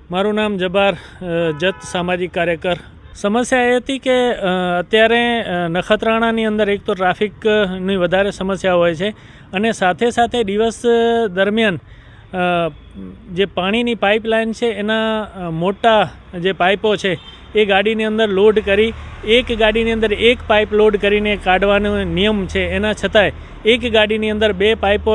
મારું નામ જબ્બાર જત સામાજિક કાર્યકર. સમસ્યા એ હતી કે અત્યારે નખત્રાણાની અંદર એક તો ટ્રાફિકની વધારે સમસ્યા હોય છે અને સાથે સાથે દિવસ દરમિયાન જે પાણીની પાઇપલાઇન છે એના મોટા જે પાઇપો છે એ ગાડીની અંદર લોડ કરી એક ગાડીની અંદર એક પાઇપ લોડ કરીને કાઢવાનો નિયમ છે, એના છતાંય એક ગાડીની અંદર બે પાઇપો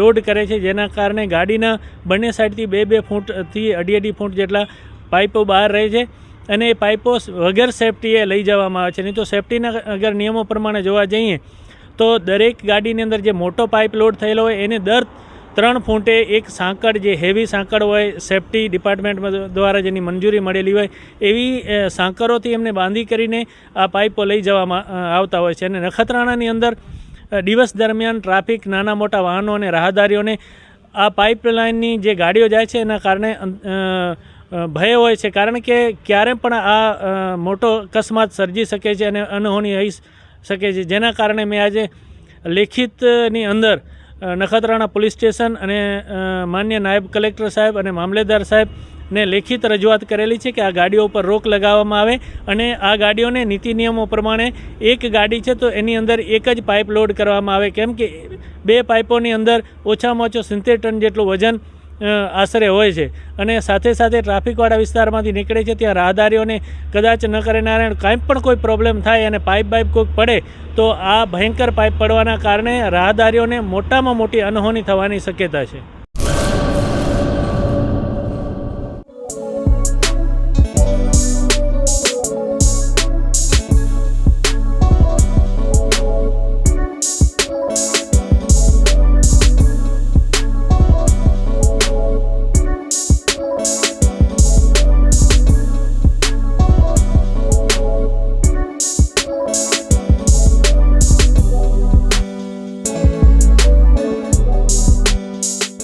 લોડ કરે છે, જેના કારણે ગાડીના બંને સાઈડથી 2-2 ફૂટથી 2.5 ફૂટ જેટલા પાઇપો બહાર રહે છે અને એ પાઇપો વગર સેફટીએ લઈ જવામાં આવે છે. નહીં તો સેફટીના અગર નિયમો પ્રમાણે જોવા જઈએ તો દરેક ગાડીની અંદર જે મોટો પાઇપ લોડ થયેલો હોય એને દર 3 ફૂટે એક સાંકળ, જે હેવી સાંકળ હોય સેફટી ડિપાર્ટમેન્ટ દ્વારા જેની મંજૂરી મળેલી હોય એવી સાંકળોથી એમને બાંધી કરીને આ પાઇપો લઈ જવામાં આવતા હોય છે. અને નખત્રાણાની અંદર દિવસ દરમિયાન ટ્રાફિક, નાના મોટા વાહનો અને રાહદારીઓને આ પાઇપલાઇનની જે ગાડીઓ જાય છે એના કારણે ભય હોય છે, કારણ કે ક્યારે પણ આ મોટો અકસ્માત સર્જી શકે છે અને અનહોની થઈ શકે છે. જેના કારણે મેં આજે લેખિતની અંદર નખત્રાણા પોલીસ સ્ટેશન અને માન્ય નાયબ કલેક્ટર સાહેબ અને મામલેદાર સાહેબને લેખિત રજૂઆત કરેલી છે કે આ ગાડીઓ ઉપર રોક લગાવવામાં આવે અને આ ગાડીઓને નીતિ નિયમો પ્રમાણે એક ગાડી છે તો એની અંદર એક જ પાઇપ લોડ કરવામાં આવે, કેમ કે 2 પાઇપોની અંદર ઓછામાં ઓછો 70 ટન જેટલું વજન આશરે હોય છે અને સાથે સાથે ટ્રાફિકવાળા વિસ્તારમાંથી નીકળે છે ત્યાં રાહદારીઓને કદાચ ન કરનારે કાંઈ પણ કોઈ પ્રોબ્લેમ થાય અને પાઇપ કોઈક પડે તો આ ભયંકર પાઇપ પડવાના કારણે રાહદારીઓને મોટામાં મોટી અનહોની થવાની શક્યતા છે.